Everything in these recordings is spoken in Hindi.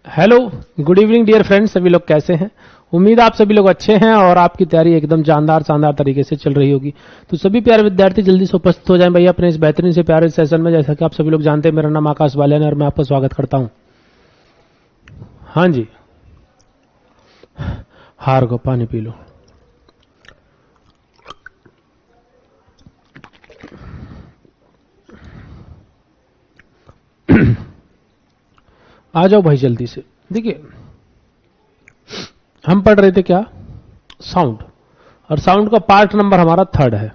Hello, good evening dear friends. सभी लोग कैसे हैं? उम्मीद आप सभी लोग अच्छे हैं और आपकी तैयारी एकदम शानदार तरीके से चल रही होगी। तो सभी प्यारे विद्यार्थी जल्दी से उपस्थित हो जाएं भैया अपने इस बेहतरीन से प्यारे सेशन में। जैसा कि आप सभी लोग जानते हैं, मेरा नाम आकाश बालियान है और मैं आपका स्वागत करता हूं। हाँ जी, हार को पानी पी लो। आ जाओ भाई जल्दी से। देखिए, हम पढ़ रहे थे क्या? साउंड। और साउंड का पार्ट नंबर हमारा 3rd है।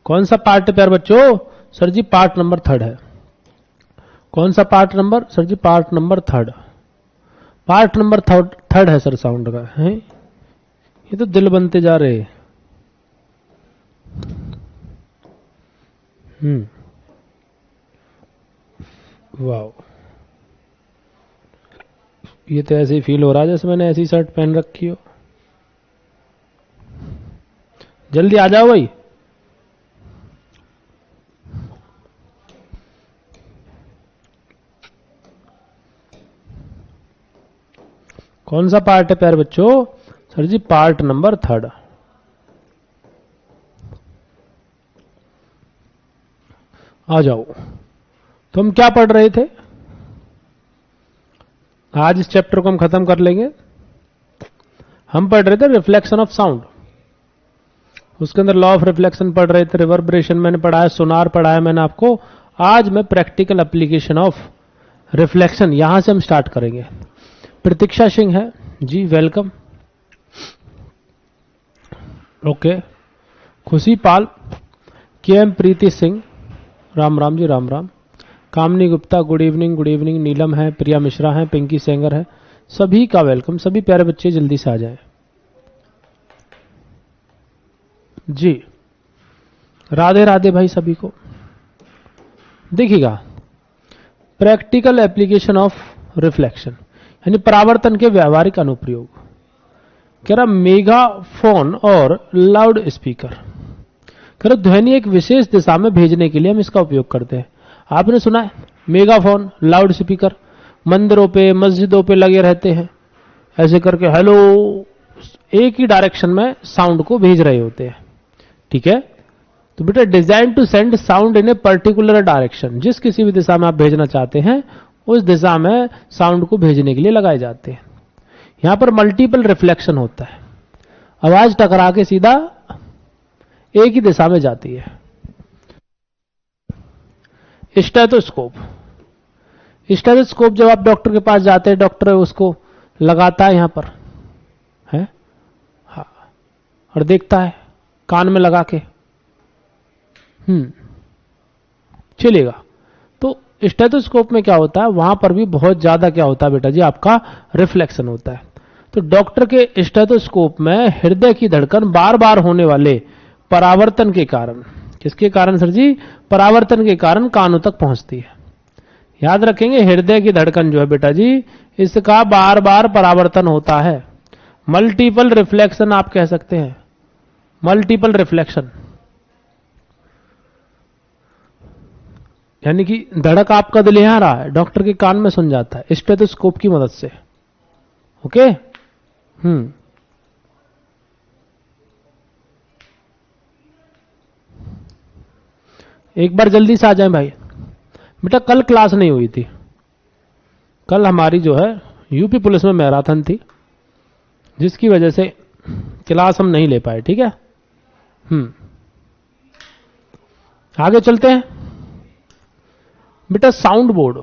कौन सा पार्ट है प्यारे बच्चों? Sir ji part number 3rd है। कौन सा part number? Sir ji part number 3rd। Part number 3rd है सर साउंड का। है ये तो दिल बनते जा रहे। वाओ, ये तो ऐसे ही फील हो रहा है जैसे मैंने ऐसी शर्ट पहन रखी हो। जल्दी आ जाओ भाई। कौन सा पार्ट है प्यारे बच्चों? Sir ji part number 3rd। आ जाओ। तो हम क्या पढ़ रहे थे? आज इस चैप्टर को हम खत्म कर लेंगे। हम पढ़ रहे थे रिफ्लेक्शन ऑफ साउंड। उसके अंदर लॉ ऑफ रिफ्लेक्शन पढ़ रहे थे, रिवर्बरेशन मैंने पढ़ाया, सोनार पढ़ाया मैंने आपको। आज मैं प्रैक्टिकल एप्लीकेशन ऑफ रिफ्लेक्शन यहां से हम स्टार्ट करेंगे। प्रतीक्षा सिंह है जी, welcome. Okay, Khushi Pal, K M Preeti Singh, Ram Ram ji, Ram Ram. Kamini Gupta, good evening good evening. Neelam है, प्रिया मिश्रा है, पिंकी सेंगर है। सभी का वेलकम। सभी प्यारे बच्चे जल्दी से आ जाएं जी। राधे राधे भाई सभी को। देखिएगा, प्रैक्टिकल एप्लीकेशन ऑफ रिफ्लेक्शन यानी परावर्तन के व्यावहारिक अनुप्रयोग। कह रहा मेगाफोन और लाउड स्पीकर। कह रहा ध्वनि एक विशेष दिशा में भेजने के लिए हम इसका उपयोग करते हैं। आपने सुना है मेगाफोन, लाउड स्पीकर मंदिरों पे, मस्जिदों पे लगे रहते हैं। ऐसे करके हेलो, एक ही डायरेक्शन में साउंड को भेज रहे होते हैं। ठीक है, तो बेटा design to send sound in a particular direction, जिस किसी भी दिशा में आप भेजना चाहते हैं उस दिशा में साउंड को भेजने के लिए लगाए जाते हैं। यहां पर मल्टीपल रिफ्लेक्शन होता है, आवाज टकरा के सीधा एक ही दिशा में जाती है। स्टेथोस्कोप। स्टेथोस्कोप जब आप डॉक्टर के पास जाते हैं, डॉक्टर उसको लगाता है यहां पर है, हाँ, और देखता है कान में लगा के। चलेगा। तो स्टेथोस्कोप में क्या होता है, वहां पर भी बहुत ज्यादा क्या होता है बेटा जी, आपका रिफ्लेक्शन होता है। तो डॉक्टर के स्टेथोस्कोप में हृदय की धड़कन बार बार होने वाले परावर्तन के कारण, किसके कारण सर जी? परावर्तन के कारण कानों तक पहुंचती है। याद रखेंगे, हृदय की धड़कन जो है बेटा जी, इसका बार बार परावर्तन होता है। मल्टीपल रिफ्लेक्शन आप कह सकते हैं, मल्टीपल रिफ्लेक्शन। यानी कि धड़क आपका दिल यहां रहा है, डॉक्टर के कान में सुन जाता है स्टेथोस्कोप की मदद से। ओके। एक बार जल्दी से आ जाएं भाई। बेटा कल क्लास नहीं हुई थी। कल हमारी जो है यूपी पुलिस में मैराथन थी, जिसकी वजह से क्लास हम नहीं ले पाए। ठीक है, आगे चलते हैं। बेटा साउंड बोर्ड,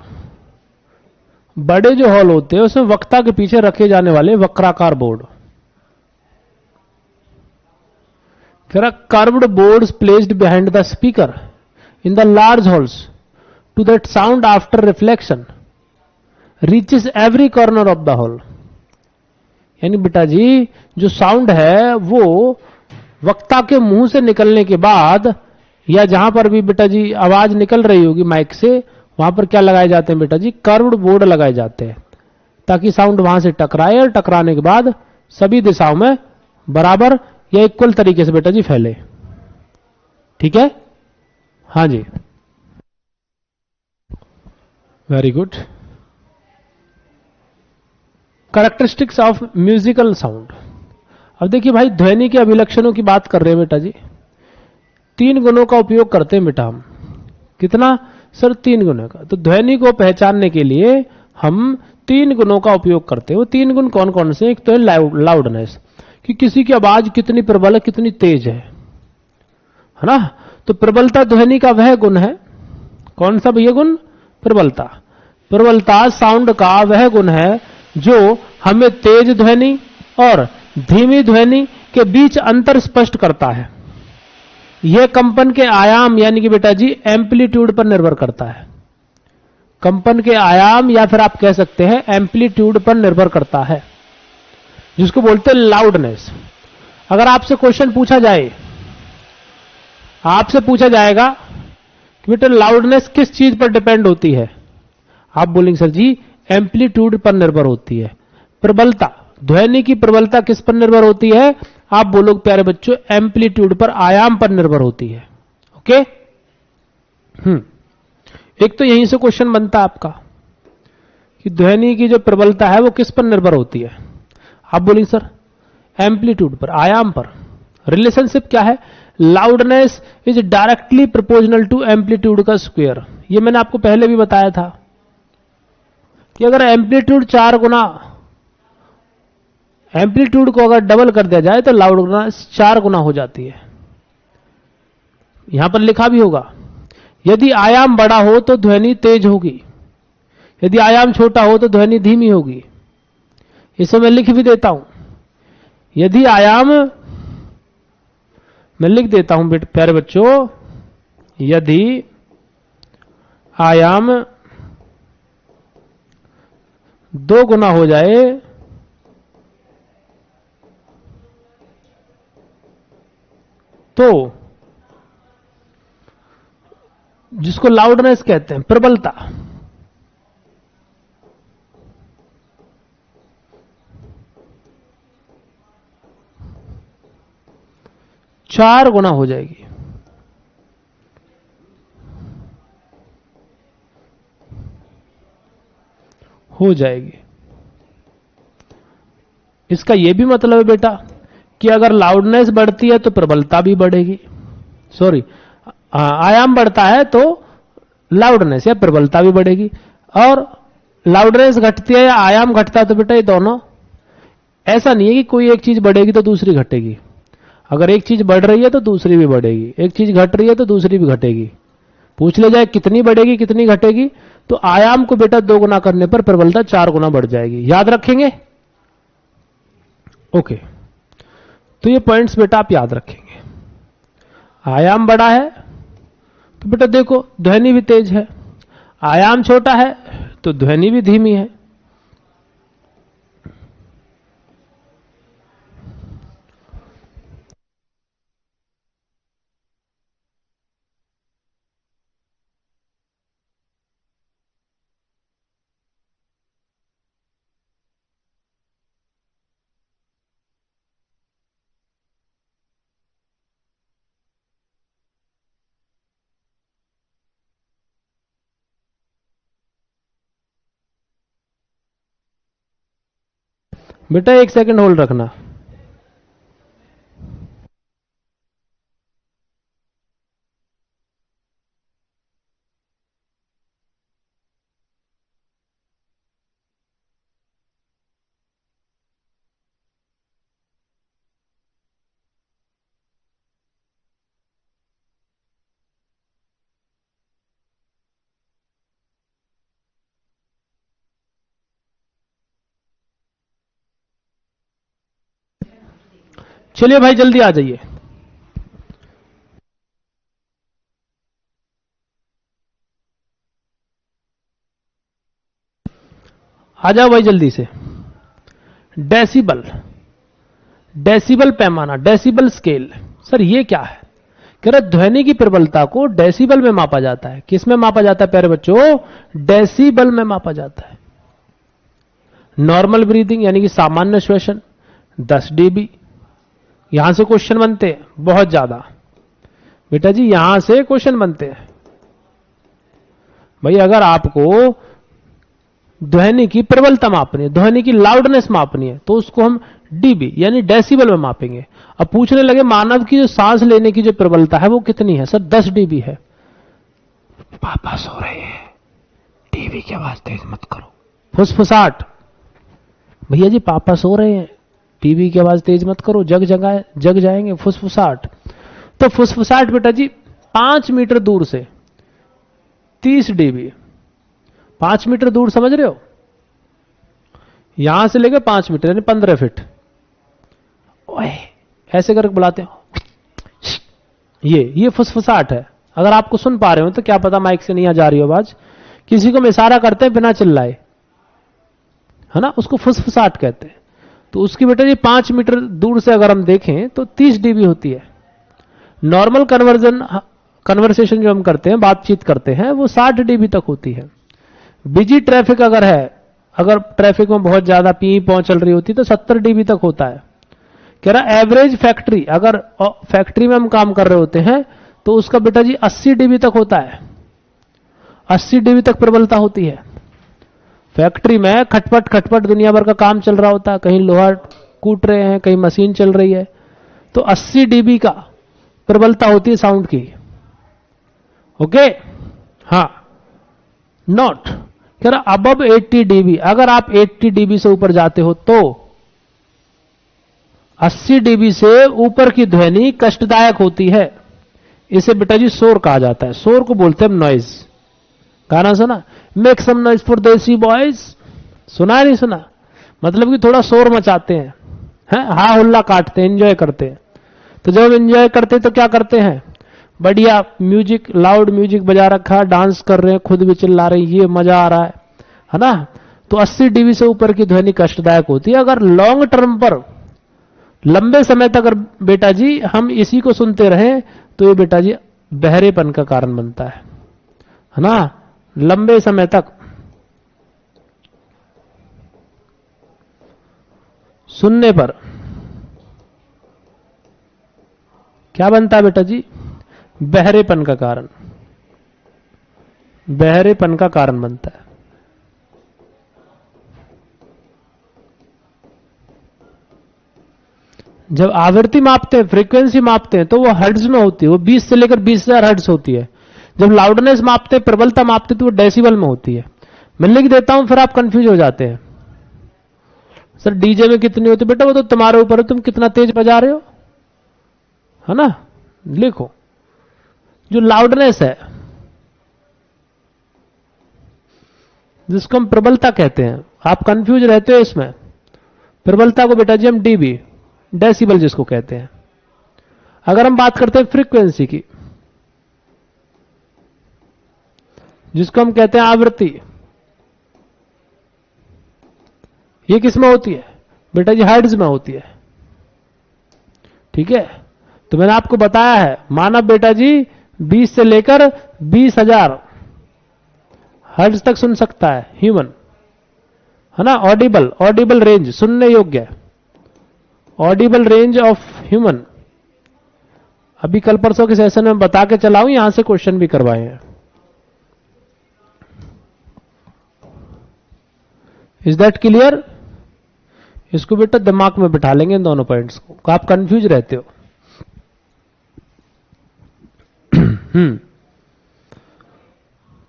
बड़े जो हॉल होते हैं उसमें वक्ता के पीछे रखे जाने वाले वक्राकार board. Curved boards placed behind the speaker in the large halls to that sound after reflection reaches every corner of the hall। यानी बेटा जी जो साउंड है वो वक्ता के मुंह से निकलने के बाद, या जहां पर भी बेटा जी आवाज निकल रही होगी माइक से, वहां पर क्या लगाए जाते हैं बेटा जी? कर्व्ड बोर्ड लगाए जाते हैं, ताकि साउंड वहां से टकराए और टकराने के बाद सभी दिशाओं में बराबर या इक्वल तरीके से बेटा जी फैले। ठीक है, हाँ जी, very good. Characteristics of musical sound. अब देखिए भाई, ध्वनि के अभिलक्षणों की बात कर रहे हैं बेटा जी। 3 गुणों का उपयोग करते हैं बेटा हम। कितना सर? 3 गुणों का। तो ध्वनि को पहचानने के लिए हम 3 गुणों का उपयोग करते हैं। वो 3 गुण कौन कौन से? एक तो है लाउडनेस, कि किसी की आवाज कितनी प्रबल है, कितनी तेज है ना। तो प्रबलता ध्वनि का वह गुण है। कौन सा भैया गुण? प्रबलता। प्रबलता साउंड का वह गुण है जो हमें तेज ध्वनि और धीमी ध्वनि के बीच अंतर स्पष्ट करता है। यह कंपन के आयाम यानी कि बेटा जी एम्पलीट्यूड पर निर्भर करता है। कंपन के आयाम या फिर आप कह सकते हैं एम्पलीट्यूड पर निर्भर करता है, जिसको बोलते हैं लाउडनेस। अगर आपसे क्वेश्चन पूछा जाए, आपसे पूछा जाएगा कि बेटा लाउडनेस किस चीज पर डिपेंड होती है, आप बोलेंगे सर जी एम्पलीट्यूड पर निर्भर होती है। प्रबलता, ध्वनि की प्रबलता किस पर निर्भर होती है? आप बोलोगे प्यारे बच्चों एम्पलीट्यूड पर, आयाम पर निर्भर होती है। ओके। एक तो यहीं से क्वेश्चन बनता है आपका कि ध्वनि की जो प्रबलता है वो किस पर निर्भर होती है। आप बोलेंगे सर एम्पलीट्यूड पर, आयाम पर। रिलेशनशिप क्या है? Loudness is directly proportional to amplitude का स्क्वायर। ये मैंने आपको पहले भी बताया था कि अगर एम्पलीट्यूड 4 गुना, एम्पलीट्यूड को अगर डबल कर दिया जाए तो लाउडनेस 4 गुना हो जाती है। यहां पर लिखा भी होगा, यदि आयाम बड़ा हो तो ध्वनि तेज होगी, यदि आयाम छोटा हो तो ध्वनि धीमी होगी। इसे मैं लिख भी देता हूं। यदि आयाम, मैं लिख देता हूं प्यारे बच्चों, यदि आयाम 2 गुना हो जाए तो जिसको लाउडनेस कहते हैं, प्रबलता, चार गुना हो जाएगी। हो जाएगी। इसका यह भी मतलब है बेटा कि अगर लाउडनेस बढ़ती है तो प्रबलता भी बढ़ेगी। सॉरी, आयाम बढ़ता है तो लाउडनेस या प्रबलता भी बढ़ेगी, और लाउडनेस घटती है या आयाम घटता है तो बेटा ये दोनों, ऐसा नहीं है कि कोई एक चीज बढ़ेगी तो दूसरी घटेगी। अगर एक चीज बढ़ रही है तो दूसरी भी बढ़ेगी, एक चीज घट रही है तो दूसरी भी घटेगी। पूछ ले जाए कितनी बढ़ेगी कितनी घटेगी, तो आयाम को बेटा 2 गुना करने पर प्रबलता 4 गुना बढ़ जाएगी। याद रखेंगे? ओके। तो ये पॉइंट्स बेटा आप याद रखेंगे। आयाम बड़ा है तो बेटा देखो ध्वनि भी तेज है, आयाम छोटा है तो ध्वनि भी धीमी है। बेटा 1 सेकंड होल्ड रखना। चलिए भाई जल्दी आ जाइए। आ जाओ भाई जल्दी से। डेसिबल, डेसिबल पैमाना, डेसिबल स्केल। सर ये क्या है? कह रहा ध्वनि की प्रबलता को डेसिबल में मापा जाता है। किस में मापा जाता है प्यारे बच्चों? डेसिबल में मापा जाता है। नॉर्मल ब्रीदिंग यानी कि सामान्य श्वसन 10 dB। यहां से क्वेश्चन बनते हैं बहुत ज्यादा बेटा जी, यहां से क्वेश्चन बनते हैं भाई। अगर आपको ध्वनि की प्रबलता मापनी है, ध्वनि की लाउडनेस मापनी है, तो उसको हम डीबी यानी डेसिबल में मापेंगे। अब पूछने लगे मानव की जो सांस लेने की जो प्रबलता है वो कितनी है? सर 10 डीबी है। पापा सो रहे हैं, टीवी की आवाज तेज मत करो। फुसफुसाहट, भैया जी पापा सो रहे हैं, टीवी की आवाज तेज मत करो, जग जाएंगे। फुसफुसाहट, तो फुसफुसाहट बेटा जी 5 मीटर दूर से 30 डीबी। 5 मीटर दूर समझ रहे हो, यहां से लेकर 5 मीटर यानी 15 फीट। ओए ऐसे करके बुलाते हो, ये फुसफुसाहट है। अगर आपको सुन पा रहे हो तो क्या पता माइक से नहीं आ जा रही हो आवाज, किसी को हम इशारा करते हैं बिना चिल्लाए, है ना, उसको फुसफुसाहट कहते हैं। तो उसकी बेटा जी 5 मीटर दूर से अगर हम देखें तो 30 डीबी होती है। नॉर्मल कन्वर्सेशन जो हम करते हैं, बातचीत करते हैं, वो 60 डीबी तक होती है। बिजी ट्रैफिक अगर है, अगर ट्रैफिक में बहुत ज्यादा पी पौ चल रही होती तो 70 डीबी तक होता है। कह रहा एवरेज फैक्ट्री, अगर फैक्ट्री में हम काम कर रहे होते हैं तो उसका बेटा जी 80 डीबी तक होता है। 80 डीबी तक प्रबलता होती है। फैक्ट्री में खटपट खटपट दुनिया भर का काम चल रहा होता है, कहीं लोहा कूट रहे हैं, कहीं मशीन चल रही है, तो 80 डीबी का प्रबलता होती है साउंड की। ओके, हाँ, नॉट कह रहा अबव 80 डीबी, अगर आप 80 डीबी से ऊपर जाते हो तो 80 डीबी से ऊपर की ध्वनि कष्टदायक होती है। इसे बेटा जी शोर कहा जाता है। शोर को बोलते हैं नॉइज। गाना सुना, मेक सम नॉइज फॉर देसी बॉयज, सुना है नहीं सुना? मतलब कि थोड़ा शोर मचाते हैं, हा हुल्ला काटते हैं, एंजॉय करते हैं। तो जब हम एंजॉय करते हैं तो क्या करते हैं, बढ़िया म्यूजिक, लाउड म्यूजिक बजा रखा है, डांस कर रहे हैं, खुद भी चिल्ला रहे हैं, ये मजा आ रहा है ना। तो 80 डीबी से ऊपर की ध्वनि कष्टदायक होती है। अगर लॉन्ग टर्म पर, लंबे समय तक अगर बेटा जी हम इसी को सुनते रहें तो ये बेटा जी बहरेपन का कारण बनता है ना, लंबे समय तक सुनने पर क्या बनता है बेटा जी? बहरेपन का कारण, बहरेपन का कारण बनता है। जब आवृत्ति मापते हैं, फ्रीक्वेंसी मापते हैं, तो वो हर्ट्ज में होती है, वो 20 से लेकर 20,000 हर्ट्ज होती है। जब लाउडनेस मापते हैं, प्रबलता मापते हैं, तो वो डेसिबल में होती है। मैं लिख देता हूं, फिर आप कंफ्यूज हो जाते हैं। सर डीजे में कितनी होती है? बेटा वो तो तुम्हारे ऊपर है, तुम कितना तेज बजा रहे हो, है ना। लिखो, जो लाउडनेस है जिसको हम प्रबलता कहते हैं, आप कंफ्यूज रहते हो इसमें। प्रबलता को बेटा जी हम डीबी, डेसिबल जिसको कहते हैं। अगर हम बात करते हैं फ्रीक्वेंसी की, जिसको हम कहते हैं आवृत्ति, ये किस में होती है बेटा जी? हर्ट्ज में होती है। ठीक है, तो मैंने आपको बताया है मानव बेटा जी 20 से लेकर 20,000 हर्ट्ज तक सुन सकता है, ह्यूमन, है ना। ऑडिबल, ऑडिबल रेंज, सुनने योग्य, ऑडिबल रेंज ऑफ ह्यूमन। अभी कल परसों के सेशन में बता के चलाऊं, यहां से क्वेश्चन भी करवाए हैं। Is that clear? इसको बेटा दिमाग में बिठा लेंगे इन दोनों पॉइंट्स को, आप कंफ्यूज रहते हो।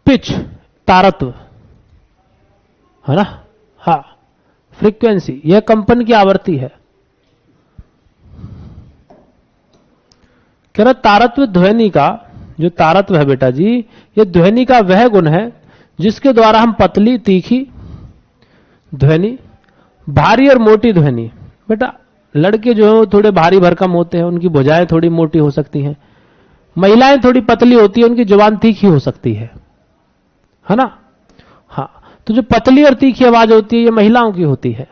पिच, तारत्व, है ना, हाँ। फ्रीक्वेंसी, यह कंपन की आवृत्ति है। कह रहा तारत्व ध्वनि का, जो तारत्व है बेटा जी, यह ध्वनि का वह गुण है जिसके द्वारा हम पतली तीखी ध्वनि, भारी और मोटी ध्वनि, बेटा लड़के जो है वो थोड़े भारी भरकम होते हैं, उनकी भुजाएं थोड़ी मोटी हो सकती हैं। महिलाएं थोड़ी पतली होती है, उनकी जुबान तीखी हो सकती है ना। हाँ, तो जो पतली और तीखी आवाज होती है ये महिलाओं की होती है।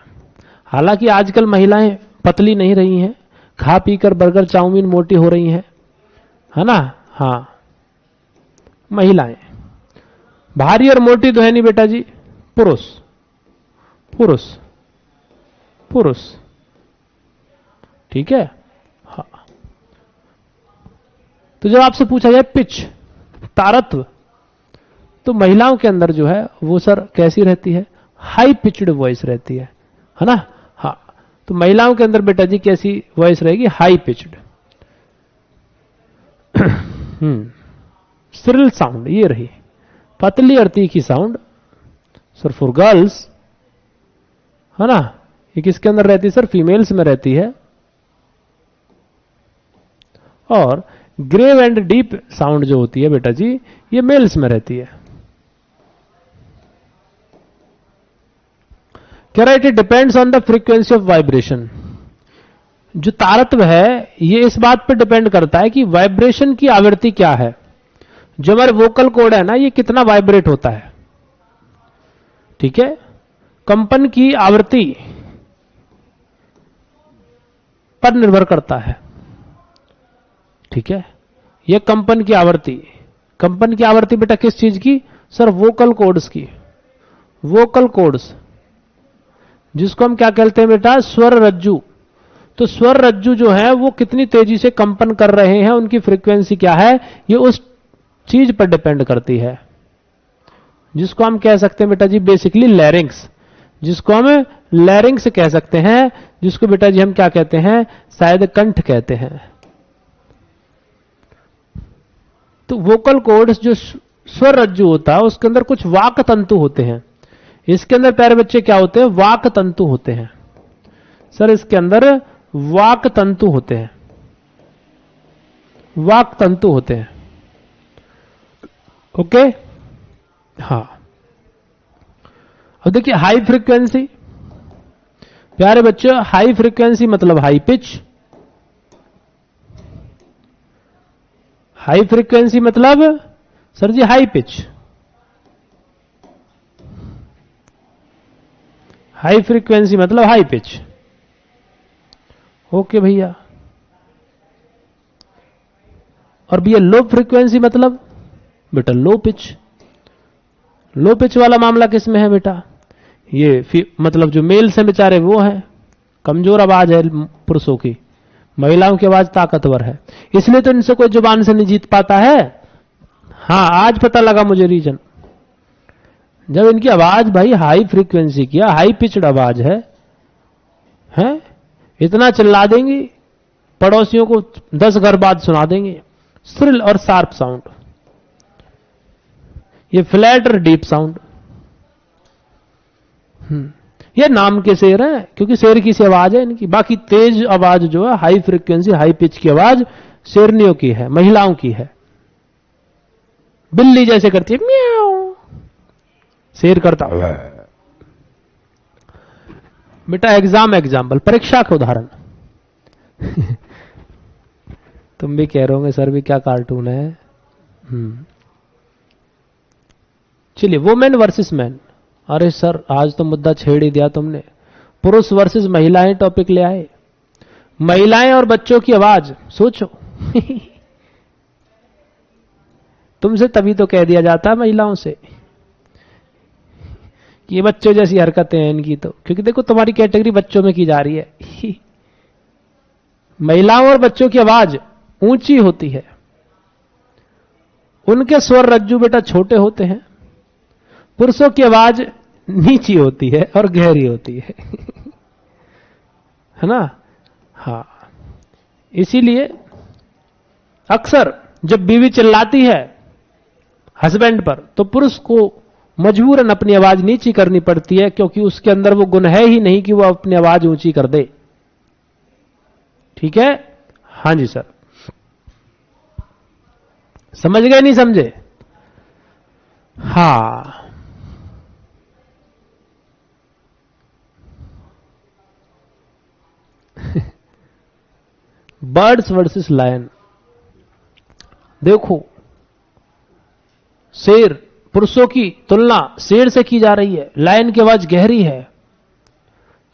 हालांकि आजकल महिलाएं पतली नहीं रही हैं, खा पी कर बर्गर चाउमीन मोटी हो रही हैं, है ना। हाँ, महिलाएं। भारी और मोटी ध्वनि बेटा जी पुरुष, पुरुष, पुरुष। ठीक है, हाँ। तो जब आपसे पूछा जाए पिच, तारत्व, तो महिलाओं के अंदर जो है वो सर कैसी रहती है? हाई पिचड वॉइस रहती है ना। हाँ, तो महिलाओं के अंदर बेटा जी कैसी वॉइस रहेगी? हाई पिचड। श्रिल साउंड ये रही, पतली और तीखी साउंड। सर फॉर गर्ल्स, है ना, ये किसके अंदर रहती है सर? फीमेल्स में रहती है। और ग्रेव एंड डीप साउंड जो होती है बेटा जी, ये मेल्स में रहती है। कह रहा है it depends on the frequency of vibration. जो तारत्व है ये इस बात पर डिपेंड करता है कि वाइब्रेशन की आवृत्ति क्या है। जो हमारे वोकल कॉर्ड है ना, ये कितना वाइब्रेट होता है, ठीक है। कंपन की आवृत्ति पर निर्भर करता है, ठीक है। यह कंपन की आवृत्ति, कंपन की आवृत्ति बेटा किस चीज की? सर वोकल कॉर्ड्स की। वोकल कॉर्ड्स जिसको हम क्या कहते हैं बेटा? स्वर रज्जु। तो स्वर रज्जु जो है वो कितनी तेजी से कंपन कर रहे हैं, उनकी फ्रीक्वेंसी क्या है, ये उस चीज पर डिपेंड करती है, जिसको हम कह सकते हैं बेटा जी बेसिकली लैरिंक्स, जिसको हम लैरिंक्स कह सकते हैं, जिसको बेटा जी हम क्या कहते हैं? शायद कंठ कहते हैं। तो वोकल कॉर्ड्स जो स्वर रज्जु होता है उसके अंदर कुछ वाक तंतु होते हैं। इसके अंदर प्यारे बच्चे क्या होते हैं? वाक तंतु होते हैं। सर इसके अंदर वाक तंतु होते हैं, वाक तंतु होते हैं, ओके। हाँ, अब देखिए हाई फ्रीक्वेंसी, प्यारे बच्चों हाई फ्रीक्वेंसी मतलब हाई पिच। हाई फ्रीक्वेंसी मतलब सर जी हाई पिच। हाई फ्रीक्वेंसी मतलब हाई पिच, ओके भैया। और भैया लो फ्रीक्वेंसी मतलब बेटा लो पिच। लो पिच वाला मामला किसमें है बेटा? ये मतलब जो मेल्स हैं बेचारे वो हैं, कमजोर आवाज है पुरुषों की, महिलाओं की आवाज ताकतवर है, इसलिए तो इनसे कोई जुबान से नहीं जीत पाता है। हाँ, आज पता लगा मुझे रीजन। जब इनकी आवाज भाई हाई फ्रीक्वेंसी की, हाई पिचड आवाज है, इतना चिल्ला देंगी पड़ोसियों को 10 घर बाद सुना देंगे। श्रिल और शार्प साउंड, ये फ्लैट और डीप साउंड। ये नाम के शेर हैं क्योंकि शेर की सी आवाज है इनकी। बाकी तेज आवाज जो है हाई फ्रीक्वेंसी हाई पिच की आवाज शेरनियों की है, महिलाओं की है। बिल्ली जैसे करती है म्याऊ, शेर करता बेटा। एग्जाम्पल, परीक्षा का उदाहरण। तुम भी कह रहे होंगे सर भी क्या कार्टून है। चलिए वुमेन वर्सेस मैन। अरे सर आज तो मुद्दा छेड़ ही दिया तुमने। पुरुष वर्सेस महिलाएं टॉपिक ले आए। महिलाएं और बच्चों की आवाज सोचो। तुमसे तभी तो कह दिया जाता है महिलाओं से कि ये बच्चों जैसी हरकतें हैं इनकी, तो क्योंकि देखो तुम्हारी कैटेगरी बच्चों में की जा रही है। महिलाओं और बच्चों की आवाज ऊंची होती है, उनके स्वर रज्जु बेटा छोटे होते हैं। पुरुषों की आवाज नीची होती है और गहरी होती है। है ना? हाँ, इसीलिए अक्सर जब बीवी चिल्लाती है हस्बैंड पर तो पुरुष को मजबूरन अपनी आवाज नीची करनी पड़ती है, क्योंकि उसके अंदर वो गुण है ही नहीं कि वो अपनी आवाज ऊंची कर दे। ठीक है? हाँ जी सर, समझ गए नहीं समझे? हाँ, बर्ड्स वर्सेस लायन। देखो, शेर, पुरुषों की तुलना शेर से की जा रही है, लायन की आवाज गहरी है,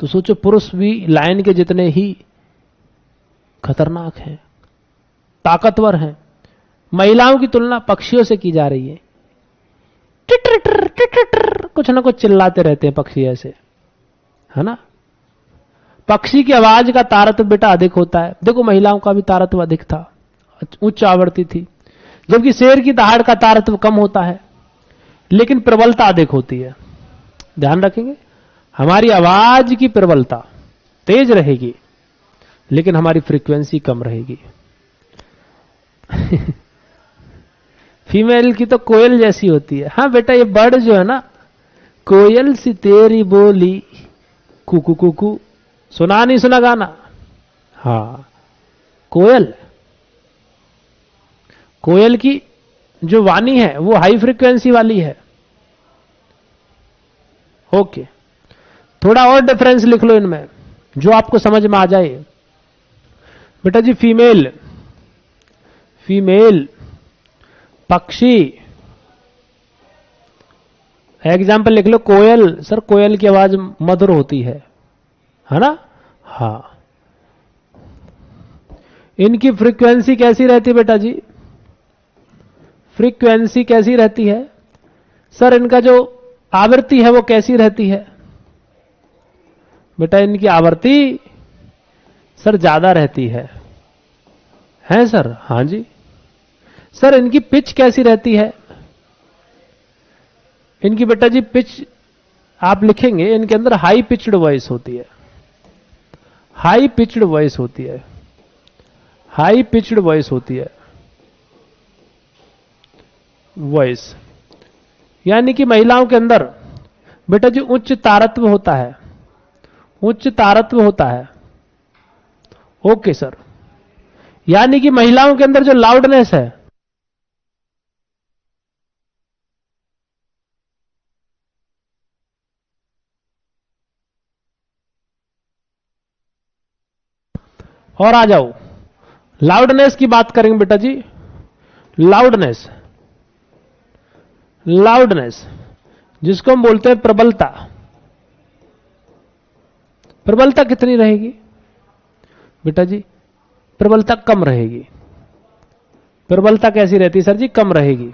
तो सोचो पुरुष भी लायन के जितने ही खतरनाक हैं, ताकतवर हैं। महिलाओं की तुलना पक्षियों से की जा रही है, टिटर कुछ ना कुछ चिल्लाते रहते हैं पक्षी ऐसे, है ना? पक्षी की आवाज का तारत्व बेटा अधिक होता है। देखो महिलाओं का भी तारत्व अधिक था, उच्च आवृत्ति थी, जबकि शेर की दहाड़ का तारत्व कम होता है, लेकिन प्रबलता अधिक होती है। ध्यान रखेंगे, हमारी आवाज की प्रबलता तेज रहेगी लेकिन हमारी फ्रीक्वेंसी कम रहेगी। फीमेल की तो कोयल जैसी होती है। हाँ बेटा, ये बर्ड जो है ना, कोयल सी तेरी बोली कुकू कुकू, सुना नहीं सुना गाना? हाँ, कोयल, कोयल की जो वाणी है वो हाई फ्रीक्वेंसी वाली है। ओके, थोड़ा और डिफरेंस लिख लो इनमें जो आपको समझ में आ जाए। बेटा जी, फीमेल, फीमेल पक्षी, एग्जाम्पल लिख लो कोयल। सर कोयल की आवाज मधुर होती है ना? हाँ। इनकी फ्रीक्वेंसी कैसी रहती है बेटा जी? फ्रीक्वेंसी कैसी रहती है? सर इनका जो आवृत्ति है वो कैसी रहती है? बेटा इनकी आवृत्ति सर ज्यादा रहती है सर? हाँ जी। सर इनकी पिच कैसी रहती है? इनकी बेटा जी पिच आप लिखेंगे, इनके अंदर हाई पिच्ड वॉइस होती है, हाई पिच्ड वॉइस होती है, हाई पिच्ड वॉइस होती है। वॉइस यानी कि महिलाओं के अंदर बेटा जी उच्च तारत्व होता है, उच्च तारत्व होता है। ओके सर, यानी कि महिलाओं के अंदर जो लाउडनेस है और आ जाओ, लाउडनेस की बात करेंगे बेटा जी। लाउडनेस, लाउडनेस जिसको हम बोलते हैं प्रबलता, प्रबलता कितनी रहेगी बेटा जी? प्रबलता कम रहेगी। प्रबलता कैसी रहती है सर जी? कम रहेगी।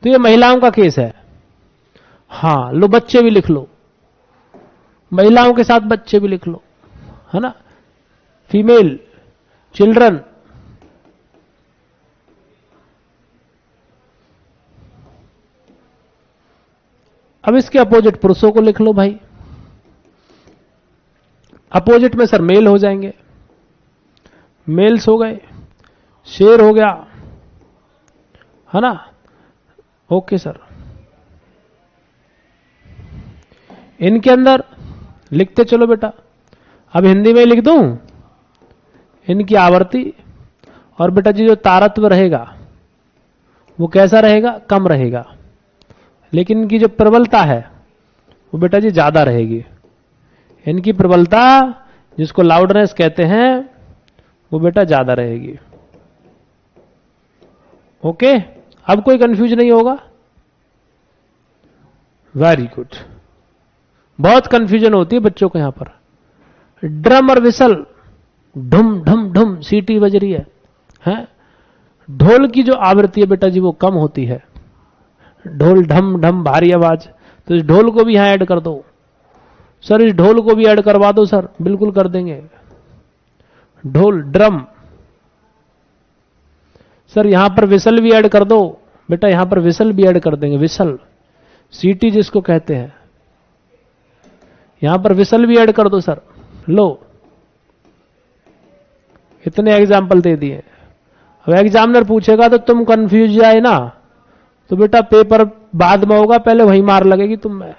तो ये महिलाओं का केस है। हाँ, लो बच्चे भी लिख लो, महिलाओं के साथ बच्चे भी लिख लो, है ना? फीमेल चिल्ड्रन, अब इसके अपोजिट पुरुषों को लिख लो भाई। अपोजिट में सर मेल हो जाएंगे, मेल्स हो गए, शेर हो गया, है ना? ओके सर, इनके अंदर लिखते चलो बेटा। अब हिंदी में लिख दूं इनकी आवृत्ति, और बेटा जी जो तारत्व रहेगा वो कैसा रहेगा? कम रहेगा। लेकिन इनकी जो प्रबलता है वो बेटा जी ज्यादा रहेगी। इनकी प्रबलता जिसको लाउडनेस कहते हैं वो बेटा ज्यादा रहेगी। ओके, अब कोई कंफ्यूज नहीं होगा? Very good. बहुत कंफ्यूजन होती है बच्चों को यहां पर। ड्रम और विसल, ढुम ढुम ढुम सीटी बज रही है? ढोल की जो आवृत्ति है बेटा जी वो कम होती है। ढोल ढम ढम भारी आवाज, तो इस ढोल को भी यहां ऐड कर दो सर, इस ढोल को भी ऐड करवा दो सर, बिल्कुल कर देंगे। ढोल, ड्रम, सर यहां पर विसल भी ऐड कर दो बेटा, यहां पर विसल भी ऐड कर देंगे। विसल, सीटी जिसको कहते हैं, यहां पर विसल भी ऐड कर दो सर। लो, इतने एग्जाम्पल दे दिए। अब एग्जामिनर पूछेगा तो तुम कंफ्यूज जाए ना, तो बेटा पेपर बाद में होगा, पहले वही मार लगेगी तुम में।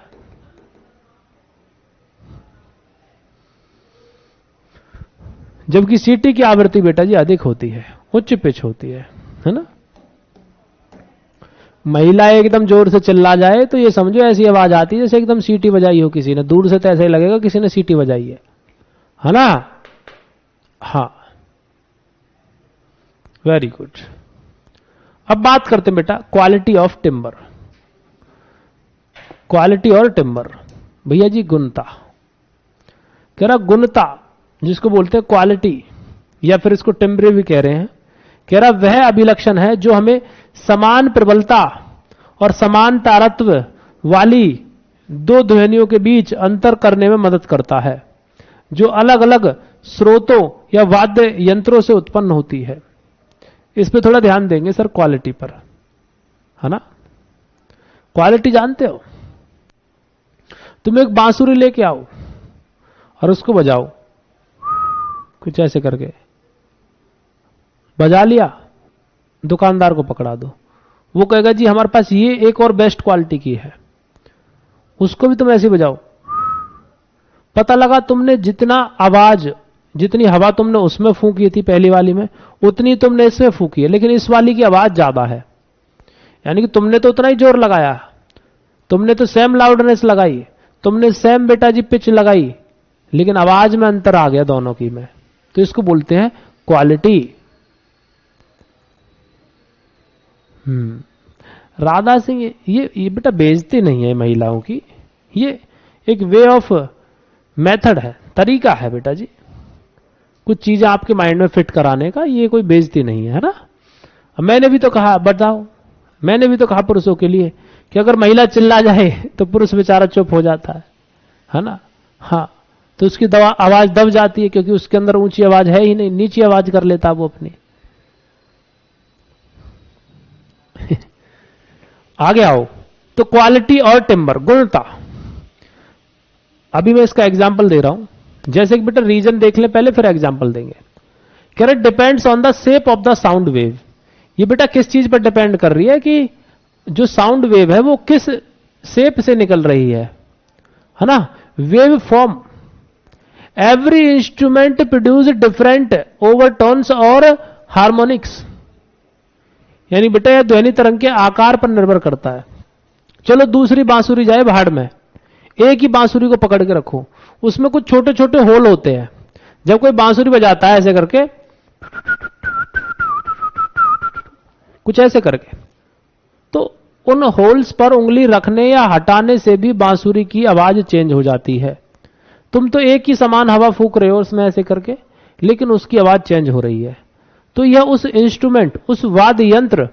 जबकि सीटी की आवृत्ति बेटा जी अधिक होती है, उच्च पिच होती है ना? महिला एकदम जोर से चिल्ला जाए तो ये समझो ऐसी आवाज आती है जैसे एकदम सीटी बजाई हो किसी ने, दूर से तो ऐसा ही लगेगा किसी ने सीटी बजाई है ना? हाँ, वेरी गुड। अब बात करते हैं बेटा क्वालिटी ऑफ टिम्बर। क्वालिटी और टिम्बर, भैया जी गुणता, कह रहा गुणता जिसको बोलते हैं क्वालिटी, या फिर इसको टिम्ब्रे भी कह रहे हैं। कह रहा वह अभिलक्षण है जो हमें समान प्रबलता और समान तारत्व वाली दो ध्वनियों के बीच अंतर करने में मदद करता है, जो अलग अलग स्रोतों या वाद्य यंत्रों से उत्पन्न होती है। इस पे थोड़ा ध्यान देंगे सर, क्वालिटी पर, है ना? क्वालिटी जानते हो? तुम एक बांसुरी लेके आओ और उसको बजाओ, कुछ ऐसे करके बजा लिया, दुकानदार को पकड़ा दो, वो कहेगा जी हमारे पास ये एक और बेस्ट क्वालिटी की है, उसको भी तुम ऐसे बजाओ। पता लगा तुमने जितना आवाज, जितनी हवा तुमने उसमें फूंकी थी पहली वाली में, उतनी तुमने इसमें फूंकी है, लेकिन इस वाली की आवाज ज्यादा है। यानी कि तुमने तो उतना ही जोर लगाया, तुमने तो सेम लाउडनेस लगाई, तुमने सेम बेटा जी पिच लगाई, लेकिन आवाज में अंतर आ गया दोनों की में। तो इसको बोलते हैं क्वालिटी। राधा सिंह, ये बेटा बेइज्जती नहीं है महिलाओं की, ये एक वे ऑफ मेथड है, तरीका है बेटा जी, कुछ चीजें आपके माइंड में फिट कराने का, ये कोई बेइज्जती नहीं है ना। मैंने भी तो कहा, बताओ, मैंने भी तो कहा पुरुषों के लिए कि अगर महिला चिल्ला जाए तो पुरुष बेचारा चुप हो जाता है ना। हाँ, तो उसकी आवाज दब जाती है, क्योंकि उसके अंदर ऊंची आवाज है ही नहीं, नीची आवाज कर लेता वो अपनी। आगे आओ, तो क्वालिटी और टिम्बर, गुणता। अभी मैं इसका एग्जाम्पल दे रहा हूं, जैसे कि बेटा रीजन देख ले पहले, फिर एग्जाम्पल देंगे। कह रहे depends on the shape of the sound wave. ये बेटा किस चीज पर डिपेंड कर रही है कि जो साउंड वेव है वो किस शेप से निकल रही है ना। Wave form, every instrument produce different overtones और हार्मोनिक्स। यानी बेटा यह ध्वनि तरंग के आकार पर निर्भर करता है। चलो दूसरी बांसुरी जाए भाड़ में, एक ही बांसुरी को पकड़ के रखो, उसमें कुछ छोटे छोटे होल होते हैं। जब कोई बांसुरी बजाता है ऐसे करके, कुछ ऐसे करके, तो उन होल्स पर उंगली रखने या हटाने से भी बांसुरी की आवाज चेंज हो जाती है। तुम तो एक ही समान हवा फूंक रहे हो उसमें ऐसे करके, लेकिन उसकी आवाज चेंज हो रही है। तो यह उस इंस्ट्रूमेंट, उस वाद्य यंत्र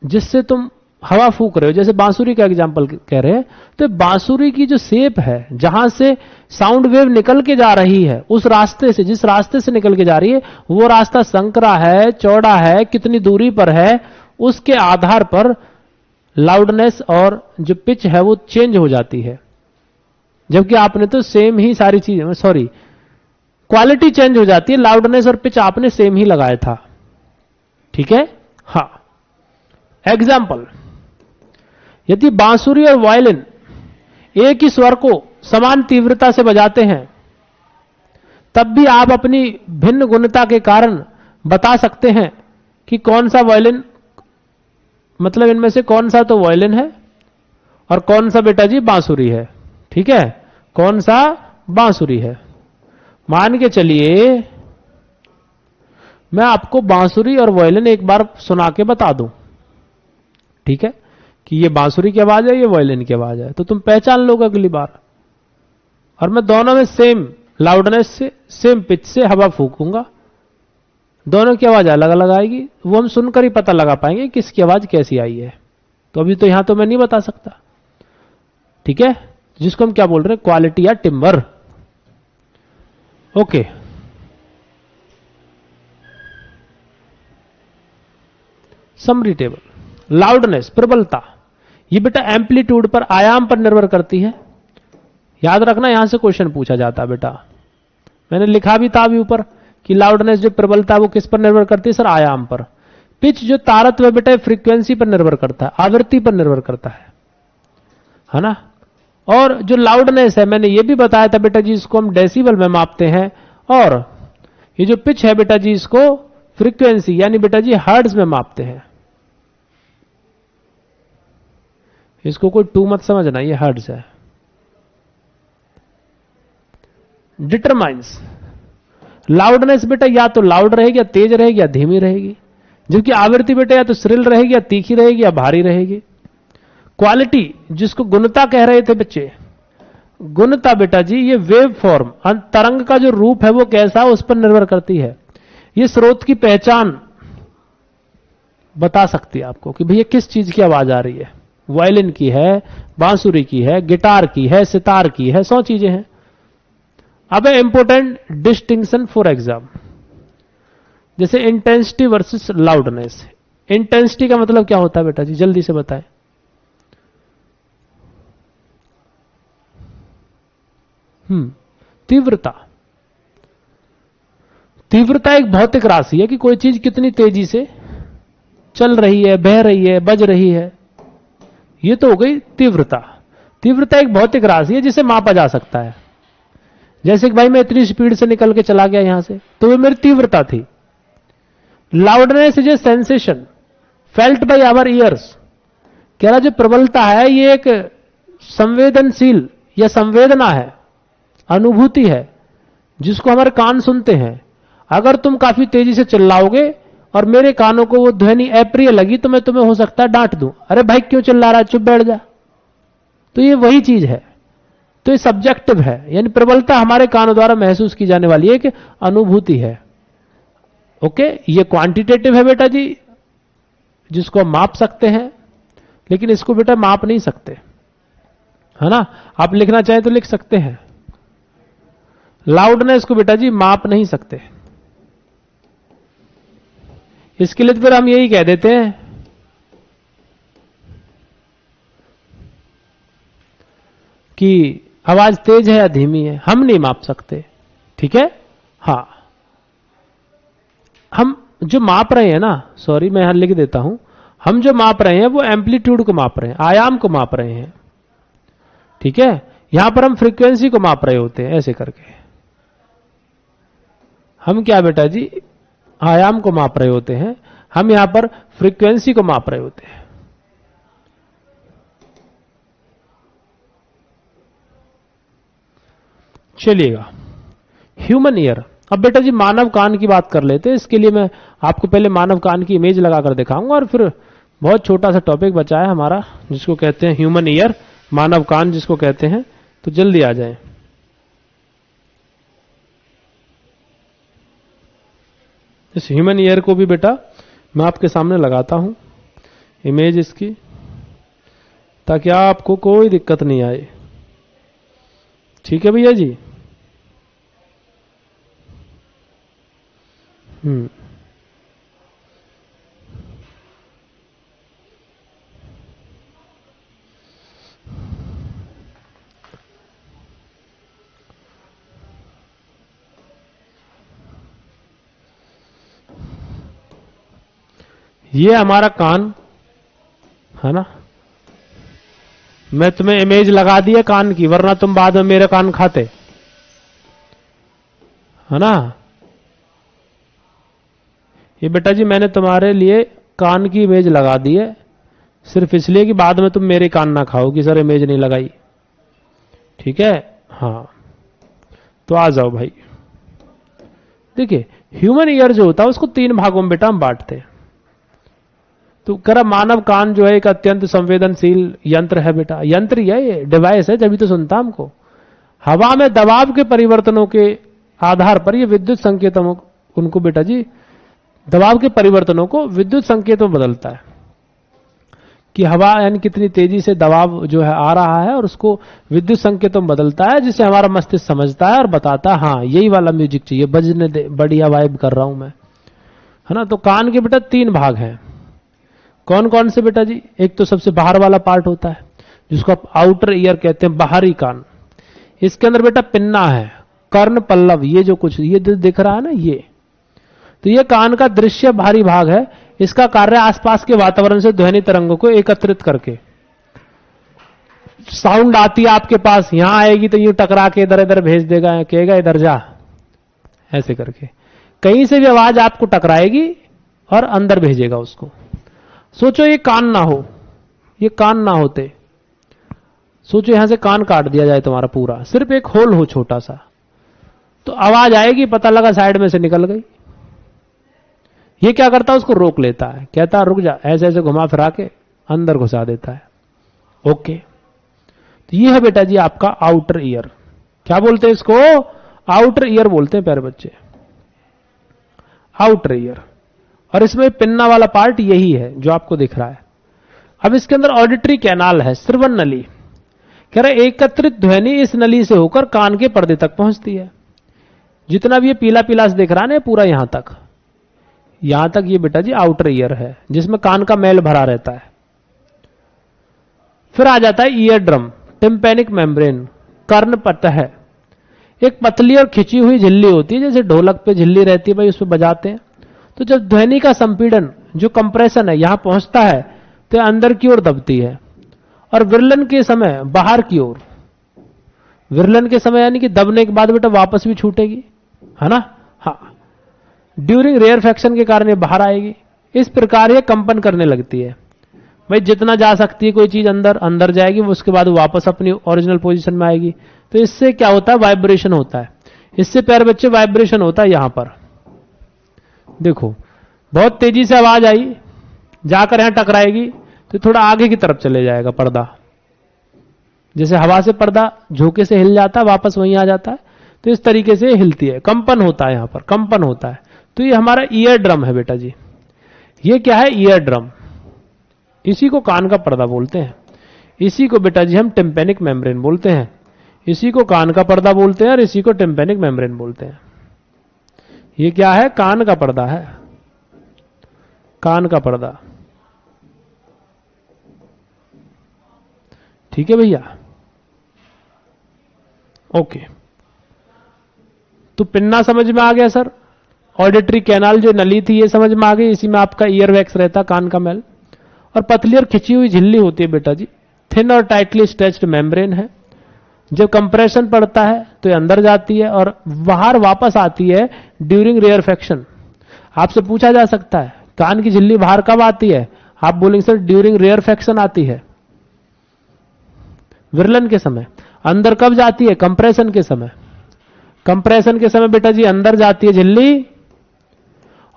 जिससे तुम हवा फूंक रहे हो, जैसे बांसुरी का एग्जांपल कह रहे हैं, तो बांसुरी की जो शेप है, जहां से साउंड वेव निकल के जा रही है, उस रास्ते से, जिस रास्ते से निकल के जा रही है, वो रास्ता संकरा है, चौड़ा है, कितनी दूरी पर है, उसके आधार पर लाउडनेस और जो पिच है वो चेंज हो जाती है। जबकि आपने तो सेम ही सारी चीजें, सॉरी, क्वालिटी चेंज हो जाती है, लाउडनेस और पिच आपने सेम ही लगाया था। ठीक है। हाँ, एग्जाम्पल, यदि बांसुरी और वायलिन एक ही स्वर को समान तीव्रता से बजाते हैं, तब भी आप अपनी भिन्न गुणता के कारण बता सकते हैं कि कौन सा वायलिन, मतलब इनमें से कौन सा तो वायलिन है और कौन सा बेटा जी बांसुरी है। ठीक है, कौन सा बांसुरी है। मान के चलिए मैं आपको बांसुरी और वायलिन एक बार सुना के बता दूं, ठीक है, कि ये बांसुरी की आवाज है, ये वायलिन की आवाज है, तो तुम पहचान लोगे अगली बार। और मैं दोनों में सेम लाउडनेस से, सेम पिच से हवा फूकूंगा, दोनों की आवाज अलग अलग आएगी, वो हम सुनकर ही पता लगा पाएंगे किसकी आवाज कैसी आई है। तो अभी तो यहां तो मैं नहीं बता सकता। ठीक है, जिसको हम क्या बोल रहे हैं, क्वालिटी या timbre. Okay, summary table. Loudness, प्रबलता, ये बेटा एम्पलीट्यूड पर, आयाम पर निर्भर करती है। याद रखना, यहां से क्वेश्चन पूछा जाता है बेटा, मैंने लिखा भी था अभी ऊपर कि लाउडनेस जो प्रबलता है वो किस पर निर्भर करती है सर, आयाम पर। पिच जो तारत्व है बेटा फ्रीक्वेंसी पर निर्भर करता है, आवृत्ति पर निर्भर करता है ना। और जो लाउडनेस है मैंने ये भी बताया था बेटा जी, इसको हम डेसिबल में मापते हैं, और ये जो पिच है बेटा जी इसको फ्रीक्वेंसी यानी बेटा जी हर्ट्ज में मापते हैं। इसको कोई टू मत समझना, ये हर्ट्ज है। डिटरमाइंस, लाउडनेस बेटा या तो लाउड रहेगी या तेज रहेगी या धीमी रहेगी, जबकि आवृत्ति बेटा या तो श्रिल रहेगी या तीखी रहेगी या भारी रहेगी। क्वालिटी, जिसको गुणता कह रहे थे बच्चे, गुणता बेटा जी ये वेव फॉर्म, तरंग का जो रूप है वो कैसा है उस पर निर्भर करती है। ये स्रोत की पहचान बता सकती है आपको कि भैया किस चीज की आवाज आ रही है, वायलिन की है, बांसुरी की है, गिटार की है, सितार की है, 100 चीजें हैं। अब है इंपोर्टेंट डिस्टिंक्शन फॉर एग्जाम, जैसे इंटेंसिटी वर्सेस लाउडनेस। इंटेंसिटी का मतलब क्या होता है बेटा जी, जल्दी से बताएं। तीव्रता। तीव्रता एक भौतिक राशि है कि कोई चीज कितनी तेजी से चल रही है, बह रही है, बज रही है। ये तो हो गई तीव्रता। तीव्रता एक भौतिक राशि है जिसे मापा जा सकता है। जैसे कि भाई मैं इतनी स्पीड से निकल के चला गया यहां से, तो वो मेरी तीव्रता थी। Loudness is a sensation felt by our ears. कह रहा जो प्रबलता है ये एक संवेदनशील या संवेदना है, अनुभूति है, जिसको हमारे कान सुनते हैं। अगर तुम काफी तेजी से चिल्लाओगे और मेरे कानों को वो ध्वनि अप्रिय लगी तो मैं तुम्हें हो सकता है डांट दूं, अरे भाई क्यों चिल्ला रहा है, चुप बैठ जा। तो ये वही चीज है। तो ये सब्जेक्टिव है, यानी प्रबलता हमारे कानों द्वारा महसूस की जाने वाली एक अनुभूति है। ओके, ये क्वांटिटेटिव है बेटा जी, जिसको हम माप सकते हैं, लेकिन इसको बेटा माप नहीं सकते, है ना। आप लिखना चाहें तो लिख सकते हैं। लाउडनेस को बेटा जी माप नहीं सकते। इसके लिए तो फिर हम यही कह देते हैं कि आवाज तेज है या धीमी है, हम नहीं माप सकते। ठीक है, हाँ। हम जो माप रहे हैं ना, सॉरी मैं यहां लिख देता हूं, हम जो माप रहे हैं वो एम्पलीट्यूड को माप रहे हैं, आयाम को माप रहे हैं। ठीक है, यहां पर हम फ्रीक्वेंसी को माप रहे होते हैं, ऐसे करके हम क्या बेटा जी आयाम को माप रहे होते हैं, हम यहां पर फ्रीक्वेंसी को माप रहे होते हैं। चलिएगा, ह्यूमन ईयर। अब बेटा जी मानव कान की बात कर लेते हैं। इसके लिए मैं आपको पहले मानव कान की इमेज लगाकर दिखाऊंगा और फिर बहुत छोटा सा टॉपिक बचा है हमारा, जिसको कहते हैं ह्यूमन ईयर, मानव कान जिसको कहते हैं। तो जल्दी आ जाएं। इस ह्यूमन ईयर को भी बेटा मैं आपके सामने लगाता हूं इमेज इसकी, ताकि आपको कोई दिक्कत नहीं आए। ठीक है भैया जी। ये हमारा कान है ना। मैं तुम्हें इमेज लगा दी है कान की, वरना तुम बाद में मेरे कान खाते, है ना। ये बेटा जी मैंने तुम्हारे लिए कान की इमेज लगा दी है, सिर्फ इसलिए कि बाद में तुम मेरे कान ना खाओ कि सर इमेज नहीं लगाई। ठीक है, हाँ। तो आ जाओ भाई। देखिए ह्यूमन ईयर जो होता है उसको 3 भागों में बेटा हम बांटते हैं। तो करा मानव कान जो है एक अत्यंत संवेदनशील यंत्र है बेटा, यंत्र ही है, ये डिवाइस है, जब भी तो सुनता हमको। हवा में दबाव के परिवर्तनों के आधार पर ये विद्युत संकेतों उनको बेटा जी दबाव के परिवर्तनों को विद्युत संकेतों में बदलता है कि हवा यानी कितनी तेजी से दबाव जो है आ रहा है, और उसको विद्युत संकेतों में बदलता है, जिसे हमारा मस्तिष्क समझता है और बताता है हाँ यही वाला म्यूजिक चाहिए, बजने दे, बढ़िया वाइब कर रहा हूं मैं, है ना। तो कान के बेटा 3 भाग हैं। कौन कौन से बेटा जी? एक तो सबसे बाहर वाला पार्ट होता है जिसको आप आउटर ईयर कहते हैं, बाहरी कान। इसके अंदर बेटा पिन्ना है, कर्ण पल्लव, ये जो कुछ ये दिख रहा है ना, ये तो ये कान का दृश्य बाहरी भाग है। इसका कार्य आसपास के वातावरण से ध्वनि तरंगों को एकत्रित करके, साउंड आती है आपके पास, यहां आएगी तो यूं टकरा के इधर इधर भेज देगा, कहेगा इधर जा, ऐसे करके कहीं से भी आवाज आपको टकराएगी और अंदर भेजेगा उसको। सोचो ये कान ना हो, ये कान ना होते, सोचो यहां से कान काट दिया जाए तुम्हारा पूरा, सिर्फ एक होल हो छोटा सा, तो आवाज आएगी, पता लगा साइड में से निकल गई। ये क्या करता है, उसको रोक लेता है, कहता है रुक जा, ऐसे ऐसे घुमा फिरा के अंदर घुसा देता है। ओके, तो ये है बेटा जी आपका आउटर ईयर। क्या बोलते हैं इसको? आउटर ईयर बोलते हैं प्यारे बच्चे, आउटर ईयर। और इसमें पिन्ना वाला पार्ट यही है जो आपको दिख रहा है। अब इसके अंदर ऑडिटरी कैनाल है, श्रवण नली। कह रहे एकत्रित ध्वनि इस नली से होकर कान के पर्दे तक पहुंचती है। जितना भी ये पीला पीला से दिख रहा है ना, पूरा यहां तक ये बेटा जी आउटर ईयर है, जिसमें कान का मैल भरा रहता है। फिर आ जाता है ईयर ड्रम, टिम्पैनिक मेम्ब्रेन, कर्ण पटह है, एक पतली और खिंची हुई झिल्ली होती है, जैसे ढोलक पे झिल्ली रहती है भाई, उस पर बजाते हैं। तो जब ध्वनि का संपीड़न जो कंप्रेशन है यहां पहुंचता है तो अंदर की ओर दबती है, और विरलन के समय बाहर की ओर। विरलन के समय यानी कि दबने के बाद बेटा वापस भी छूटेगी, है ना। हाँ, ड्यूरिंग रेयरफैक्शन के कारण ये बाहर आएगी। इस प्रकार ये कंपन करने लगती है भाई, जितना जा सकती है कोई चीज अंदर अंदर जाएगी, वो उसके बाद वापस अपनी ओरिजिनल पोजीशन में आएगी। तो इससे क्या होता है, वाइब्रेशन होता है। इससे प्यारे बच्चे वाइब्रेशन होता है। यहां पर देखो बहुत तेजी से आवाज आई, जाकर यहां टकराएगी तो थोड़ा आगे की तरफ चले जाएगा पर्दा, जैसे हवा से पर्दा झोंके से हिल जाता है वापस वहीं आ जाता है, तो इस तरीके से हिलती है, कंपन होता है, यहां पर कंपन होता है। तो ये हमारा ईयर ड्रम है बेटा जी। ये क्या है, ईयर ड्रम। इसी को कान का पर्दा बोलते हैं। इसी को बेटा जी हम टिम्पैनिक मेम्ब्रेन बोलते हैं। इसी को कान का पर्दा बोलते हैं और इसी को टिम्पैनिक मेम्ब्रेन बोलते हैं। ये क्या है, कान का पर्दा है, कान का पर्दा। ठीक है भैया, ओके। तो पिन्ना समझ में आ गया सर। ऑडिटरी कैनाल जो नली थी ये समझ में आ गई, इसी में आपका ईयर वैक्स रहता, कान का मैल। और पतली और खिंची हुई झिल्ली होती है बेटा जी, थिन और टाइटली स्ट्रेच्ड मेम्ब्रेन है। जब कंप्रेशन पड़ता है तो ये अंदर जाती है और बाहर वापस आती है ड्यूरिंग रेयरफैक्शन। आपसे पूछा जा सकता है कान की झिल्ली बाहर कब आती है, आप बोलेंगे सर ड्यूरिंग रेयरफैक्शन आती है, विरलन के समय। अंदर कब जाती है, कंप्रेशन के समय। कंप्रेशन के समय बेटा जी अंदर जाती है झिल्ली,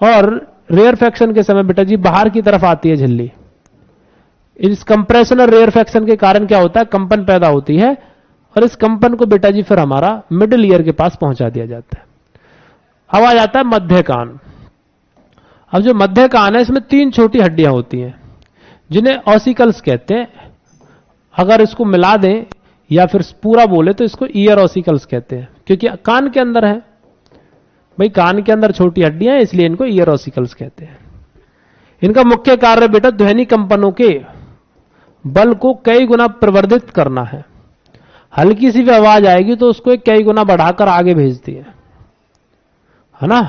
और रेयरफैक्शन के समय बेटा जी बाहर की तरफ आती है झिल्ली। इस कंप्रेशन और रेयरफैक्शन के कारण क्या होता है, कंपन पैदा होती है, और इस कंपन को बेटा जी फिर हमारा मिडिल ईयर के पास पहुंचा दिया जाता है। अब आ जाता है मध्य कान। अब जो मध्य कान है इसमें 3 छोटी हड्डियां होती हैं जिन्हें ऑसिकल्स कहते हैं। अगर इसको मिला दें या फिर पूरा बोले तो इसको ईयर ऑसिकल्स कहते हैं, क्योंकि कान के अंदर है भाई, कान के अंदर छोटी हड्डियां हैं इसलिए इनको ईयर ऑसिकल्स कहते हैं। इनका मुख्य कार्य बेटा ध्वनि कंपनों के बल को कई गुना प्रवर्धित करना है। हल्की सी भी आवाज आएगी तो उसको कई गुना बढ़ाकर आगे भेजती है ना।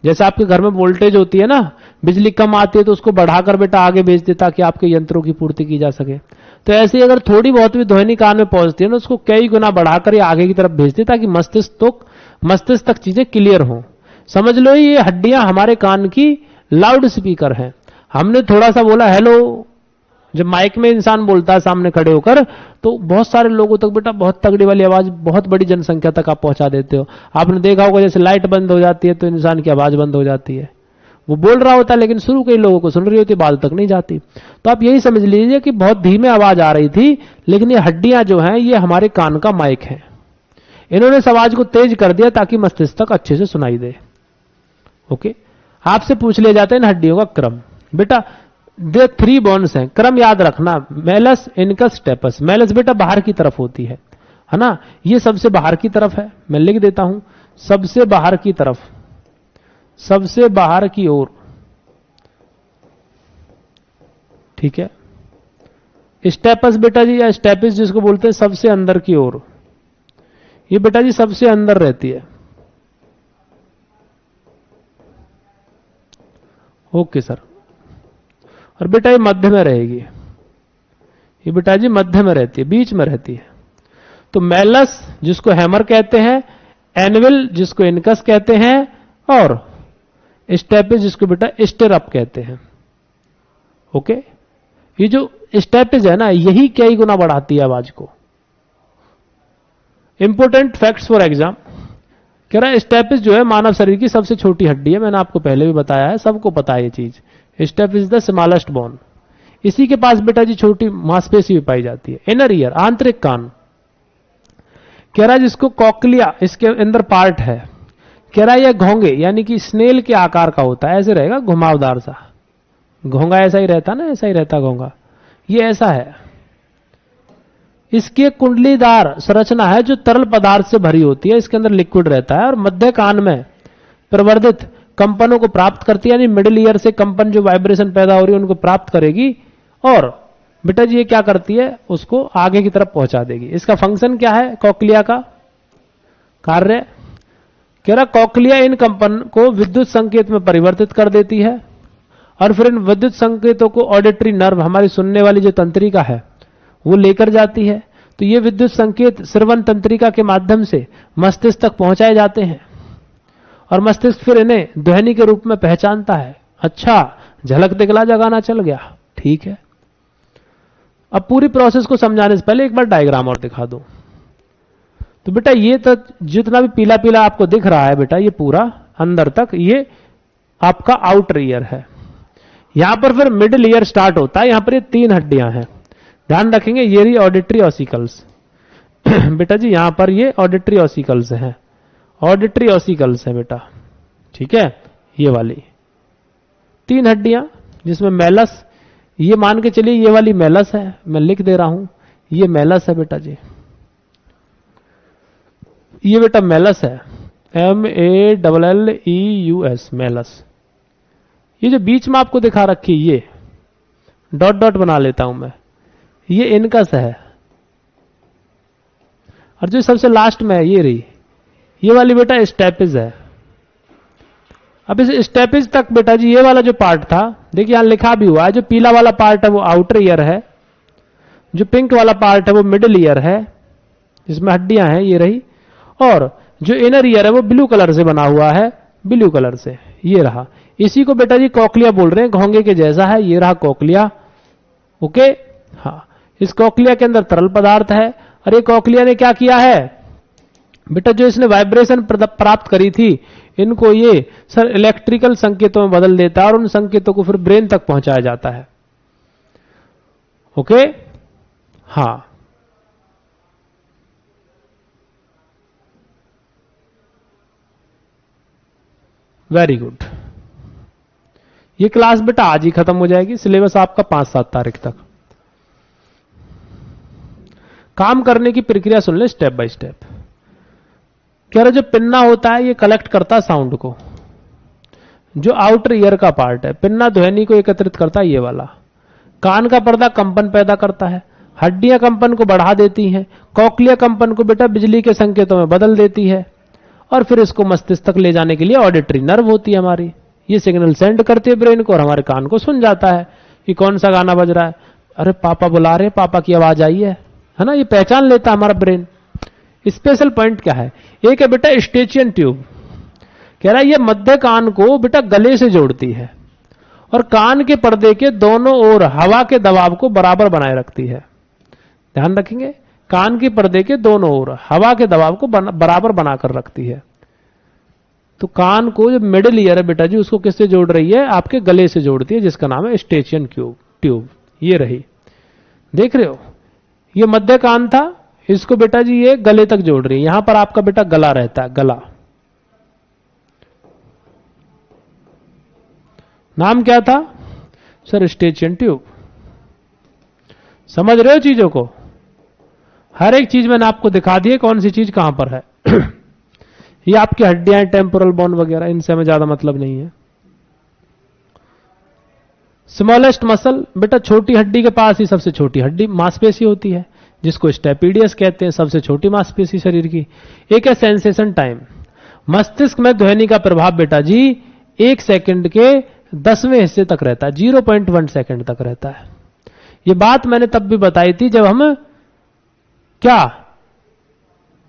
जैसे आपके घर में वोल्टेज होती है ना, बिजली कम आती है तो उसको बढ़ाकर बेटा आगे भेज दे ताकि आपके यंत्रों की पूर्ति की जा सके। तो ऐसे ही अगर थोड़ी बहुत भी ध्वनि कान में पहुंचती है ना, उसको कई गुना बढ़ाकर ये आगे की तरफ भेजती है ताकि मस्तिष्क तक चीजें क्लियर हो। समझ लो ये हड्डियां हमारे कान की लाउड स्पीकर हैं। हमने थोड़ा सा बोला हेलो, जब माइक में इंसान बोलता है सामने खड़े होकर तो बहुत सारे लोगों तक बेटा बहुत तगड़ी वाली आवाज बहुत बड़ी जनसंख्या तक आप पहुंचा देते हो। आपने देखा होगा जैसे लाइट बंद हो जाती है तो इंसान की आवाज बंद हो जाती है। वो बोल रहा होता है लेकिन शुरू कई लोगों को सुन रही होती, बाद तक नहीं जाती। तो आप यही समझ लीजिए कि बहुत धीमे आवाज आ रही थी, लेकिन ये हड्डियां जो हैं ये हमारे कान का माइक है। इन्होंने इस आवाज को तेज कर दिया ताकि मस्तिष्क तक अच्छे से सुनाई दे। ओके, आपसे पूछ लिया जाता है इन हड्डियों का क्रम। बेटा दे 3 बोन्स हैं, क्रम याद रखना, मेलस, इनकस, स्टेपस। मेलस बेटा बाहर की तरफ होती है ना, ये सबसे बाहर की तरफ है। मैं लिख देता हूं, सबसे बाहर की तरफ, सबसे बाहर की ओर। ठीक है। स्टेपस बेटा जी या स्टेपिस जिसको बोलते हैं सबसे अंदर की ओर, ये बेटा जी सबसे अंदर रहती है। Okay sir. और बेटा ये मध्य में रहेगी, ये बेटा जी मध्य में रहती है, बीच में रहती है। तो मेलस जिसको हैमर कहते हैं, एनविल जिसको इनकस कहते हैं, और स्टेपिस जिसको बेटा स्टिरअप कहते हैं। ओके, ये जो स्टेपिस है ना यही कई गुना बढ़ाती है आवाज को। इंपोर्टेंट फैक्ट्स फॉर एग्जाम कह रहा है स्टेपिस जो है मानव शरीर की सबसे छोटी हड्डी है। मैंने आपको पहले भी बताया है, सबको पता है ये चीज। Stapes is the smallest bone. इसी के पास बेटा जी छोटी मांसपेशी भी पाई जाती है। इनर ईयर, आंतरिक कान कह रहा है जिसको कॉकलिया इसके अंदर पार्ट है। कह रहा है यह घोंगे यानी कि स्नेल के आकार का होता है, ऐसे रहेगा घुमावदार सा। घोंगा ऐसा ही रहता ना, ऐसा ही रहता घोंगा, ये ऐसा है। इसकी कुंडलीदार संरचना है जो तरल पदार्थ से भरी होती है, इसके अंदर लिक्विड रहता है और मध्य कान में प्रवर्धित कंपनों को प्राप्त करती है। यानी मिडिल ईयर से कंपन जो वाइब्रेशन पैदा हो रही है उनको प्राप्त करेगी और बेटा जी ये क्या करती है, उसको आगे की तरफ पहुंचा देगी। इसका फंक्शन क्या है कॉकलिया का, कार्य, कह रहा कॉक्लिया इन कंपन को विद्युत संकेत में परिवर्तित कर देती है और फिर इन विद्युत संकेतों को ऑडिटरी नर्व, हमारी सुनने वाली जो तंत्रिका है, वो लेकर जाती है। तो ये विद्युत संकेत श्रवण तंत्रिका के माध्यम से मस्तिष्क तक पहुंचाए जाते हैं और मस्तिष्क फिर इन्हें ध्वनि के रूप में पहचानता है। अच्छा, झलक दिखला जगाना चल गया, ठीक है। अब पूरी प्रोसेस को समझाने से पहले एक बार डायग्राम और दिखा दूं। तो बेटा ये तो जितना भी पीला पीला आपको दिख रहा है बेटा, ये पूरा अंदर तक ये आपका आउटर ईयर है। यहां पर फिर मिडिल ईयर स्टार्ट होता है। यहां पर ये 3 हड्डियां हैं, ध्यान रखेंगे। ये रही ऑडिटरी ऑसिकल्स बेटा जी, यहां पर ये ऑडिटरी ऑसिकल्स हैं, ऑडिटरी ऑसिकल्स है बेटा, ठीक है। ये वाली 3 हड्डियां जिसमें मेलस, ये मान के चलिए ये वाली मेलस है, मैं लिख दे रहा हूं, ये मेलस है बेटा जी, ये बेटा मेलस है, MELLEUS, मेलस। ये जो बीच में आपको दिखा रखी है, ये डॉट डॉट बना लेता हूं मैं, ये इनकस है। और जो सबसे लास्ट में है, ये रही, ये वाली बेटा स्टेपिज है। अब इस स्टेपिज तक बेटा जी ये वाला जो पार्ट था, देखिए यहां लिखा भी हुआ है, जो पीला वाला पार्ट है वो आउटर ईयर है, जो पिंक वाला पार्ट है वो मिडिल ईयर है, जिसमें हड्डियां हैं, ये रही। और जो इनर ईयर है वो ब्लू कलर से बना हुआ है, ब्लू कलर से, ये रहा। इसी को बेटा जी कॉक्लिया बोल रहे हैं, घोंगे के जैसा है, ये रहा कॉक्लिया। ओके, हाँ, इस कॉक्लिया के अंदर तरल पदार्थ है और ये कॉक्लिया ने क्या किया है बेटा, जो इसने वाइब्रेशन प्राप्त करी थी, इनको ये सर इलेक्ट्रिकल संकेतों में बदल देता है और उन संकेतों को फिर ब्रेन तक पहुंचाया जाता है। ओके, हाँ, वेरी गुड। ये क्लास बेटा आज ही खत्म हो जाएगी, सिलेबस आपका 5-7 तारीख तक। काम करने की प्रक्रिया सुन ले स्टेप बाय स्टेप। कह रहे जो पिन्ना होता है ये कलेक्ट करता है साउंड को, जो आउटर ईयर का पार्ट है। पिन्ना ध्वनि को एकत्रित करता है, ये वाला। कान का पर्दा कंपन पैदा करता है, हड्डियां कंपन को बढ़ा देती हैं, कॉक्लिया कंपन को बेटा बिजली के संकेतों में बदल देती है और फिर इसको मस्तिष्क तक ले जाने के लिए ऑडिटरी नर्व होती है हमारी, ये सिग्नल सेंड करती है ब्रेन को और हमारे कान को सुन जाता है कि कौन सा गाना बज रहा है। अरे पापा बुला रहे, पापा की आवाज आई है ना, ये पहचान लेता हमारा ब्रेन। स्पेशल पॉइंट क्या है, एक है बेटा स्टेचियन ट्यूब, कह रहा है ये मध्य कान को बेटा गले से जोड़ती है और कान के पर्दे के दोनों ओर हवा के दबाव को बराबर बनाए रखती है। ध्यान रखेंगे, कान के पर्दे के दोनों ओर हवा के दबाव को बराबर बनाकर रखती है। तो कान को जो मिडिल ईयर है बेटा जी, उसको किससे जोड़ रही है, आपके गले से जोड़ती है, जिसका नाम है स्टेचियन ट्यूब। ये रही, देख रहे हो, ये मध्य कान था, इसको बेटा जी ये गले तक जोड़ रही है। यहां पर आपका बेटा गला रहता है, गला। नाम क्या था सर, स्टेचियन ट्यूब। समझ रहे हो चीजों को, हर एक चीज मैंने आपको दिखा दी है कौन सी चीज कहां पर है। ये आपकी हड्डियां, टेम्पोरल बोन वगैरह, इनसे हमें ज्यादा मतलब नहीं है। स्मॉलेस्ट मसल बेटा, छोटी हड्डी के पास ही सबसे छोटी हड्डी मांसपेशी होती है, जिसको स्टेपिडियस कहते हैं, सबसे छोटी मांसपेशी शरीर की। एक है सेंसेशन टाइम, मस्तिष्क में ध्वनि का प्रभाव बेटा जी 1 सेकंड के 10वें हिस्से तक रहता है, 0.1 सेकंड तक रहता है। ये बात मैंने तब भी बताई थी जब हम क्या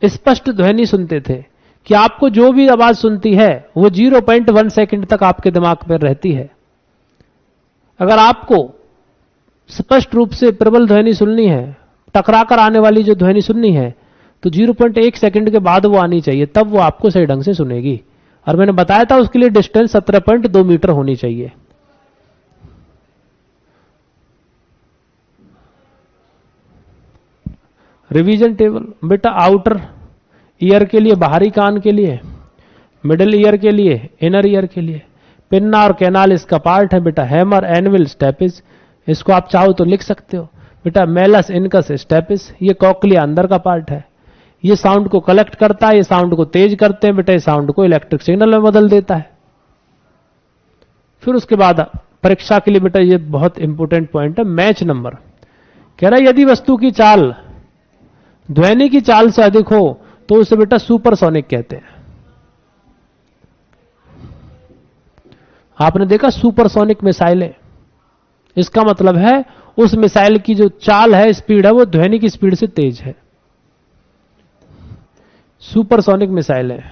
स्पष्ट ध्वनि सुनते थे, कि आपको जो भी आवाज सुनती है वो 0.1 सेकंड तक आपके दिमाग पर रहती है। अगर आपको स्पष्ट रूप से प्रबल ध्वनि सुननी है, टकराकर आने वाली जो ध्वनि सुननी है, तो 0.1 सेकंड के बाद वो आनी चाहिए, तब वो आपको सही ढंग से सुनेगी। और मैंने बताया था उसके लिए डिस्टेंस 17.2 मीटर होनी चाहिए। रिवीजन टेबल बेटा, आउटर ईयर के लिए, बाहरी कान के लिए, मिडिल ईयर के लिए, इनर ईयर के लिए। पिन्ना और कैनाल इसका पार्ट है बेटा, हैमर, एनविल, स्टेपिस, इसको आप चाहो तो लिख सकते हो बेटा। मेलस, इनकस, स्टेपिस, ये कॉक्लिया अंदर का पार्ट है, ये साउंड को कलेक्ट करता है, ये साउंड को तेज करते हैं बेटा, ये साउंड को इलेक्ट्रिक सिग्नल में बदल देता है। फिर उसके बाद परीक्षा के लिए बेटा ये बहुत इंपॉर्टेंट पॉइंट है, मैच नंबर। कह रहा है यदि वस्तु की चाल ध्वनि की चाल से अधिक हो तो उसे बेटा सुपरसोनिक कहते हैं। आपने देखा सुपरसोनिक मिसाइल है, इसका मतलब है उस मिसाइल की जो चाल है, स्पीड है, वो ध्वनि की स्पीड से तेज है। सुपरसोनिक मिसाइल है,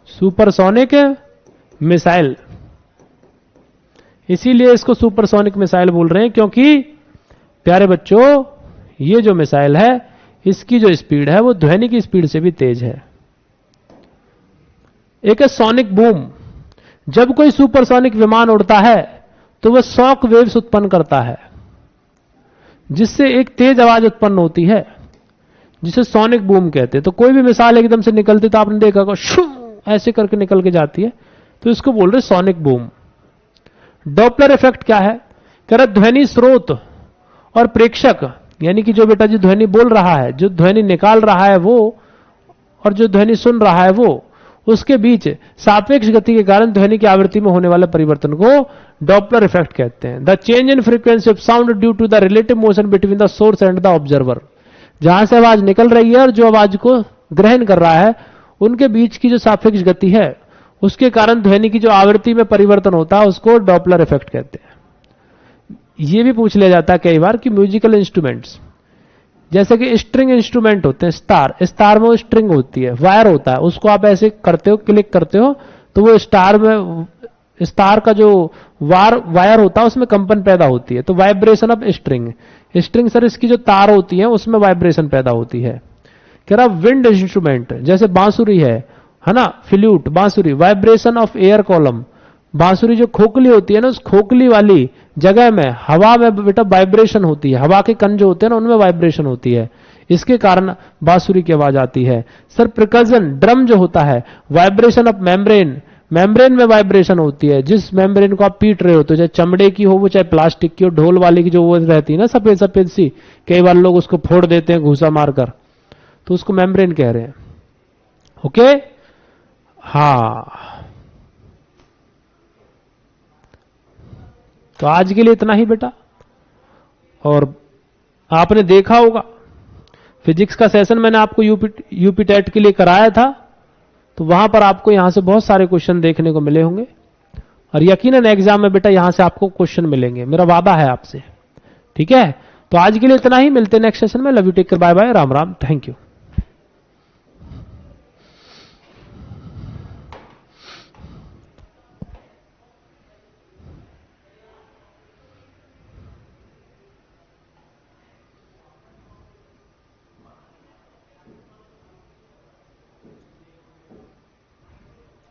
सुपरसोनिक मिसाइल। इसीलिए इसको सुपरसोनिक मिसाइल बोल रहे हैं, क्योंकि प्यारे बच्चों ये जो मिसाइल है इसकी जो स्पीड है वो ध्वनि की स्पीड से भी तेज है। एक है सोनिक बूम। जब कोई सुपरसोनिक विमान उड़ता है तो वह शॉक वेव्स उत्पन्न करता है, जिससे एक तेज आवाज उत्पन्न होती है, जिसे सोनिक बूम कहते हैं। तो कोई भी मिसाइल एकदम से निकलती तो आपने देखा होगा शू ऐसे करके निकल के जाती है, तो इसको बोल रहे सोनिक बूम। डॉपलर इफेक्ट क्या है? कह रहा ध्वनि स्रोत और प्रेक्षक, यानी कि जो बेटा जो ध्वनि बोल रहा है, जो ध्वनि निकाल रहा है वो, और जो ध्वनि सुन रहा है वो, उसके बीच सापेक्ष गति के कारण ध्वनि की आवृत्ति में होने वाले परिवर्तन को डॉपलर इफेक्ट कहते हैं। The change in frequency of sound due to the relative motion between the source and the observer. जहां से आवाज निकल रही है और जो आवाज को ग्रहण कर रहा है, उनके बीच की जो सापेक्ष गति है, उसके कारण ध्वनि की जो आवृत्ति में परिवर्तन होता है, उसको डॉपलर इफेक्ट कहते हैं। यह भी पूछ लिया जाता है कई बार कि म्यूजिकल इंस्ट्रूमेंट्स, जैसे कि स्ट्रिंग इंस्ट्रूमेंट होते हैं, स्टार में वो स्ट्रिंग होती है, वायर होता है, उसको आप ऐसे करते हो, क्लिक करते हो, तो वो स्टार का जो वायर होता है उसमें कंपन पैदा होती है, तो वाइब्रेशन ऑफ स्ट्रिंग सर इसकी जो तार होती है उसमें वाइब्रेशन पैदा होती है। कह रहा विंड इंस्ट्रूमेंट, जैसे बांसुरी है ना, फ्लूट, बांसुरी, वाइब्रेशन ऑफ एयर कॉलम। बांसुरी जो खोखली होती है ना, उस खोखली वाली जगह में हवा में बेटा वाइब्रेशन होती है, हवा के कण जो होते हैं ना उनमें वाइब्रेशन होती है, इसके कारण बांसुरी की आवाज आती है। सर प्रकर्जन, ड्रम जो होता है, वाइब्रेशन ऑफ मेम्ब्रेन में वाइब्रेशन होती है, जिस मेम्ब्रेन को आप पीट रहे होते हो, चाहे चमड़े की हो वो, चाहे प्लास्टिक की हो, ढोल वाले की जो वो रहती है ना सफेद सफेद सी, कई बार लोग उसको फोड़ देते हैं घूसा मारकर, तो उसको मेम्ब्रेन कह रहे हैं। ओके, हाँ, तो आज के लिए इतना ही बेटा। और आपने देखा होगा फिजिक्स का सेशन मैंने आपको यूपी टेट के लिए कराया था, तो वहां पर आपको यहां से बहुत सारे क्वेश्चन देखने को मिले होंगे, और यकीनन एग्जाम में बेटा यहां से आपको क्वेश्चन मिलेंगे, मेरा वादा है आपसे। ठीक है, तो आज के लिए इतना ही, मिलते हैं नेक्स्ट सेशन में। Love you, take care, bye bye, Ram Ram, thank you.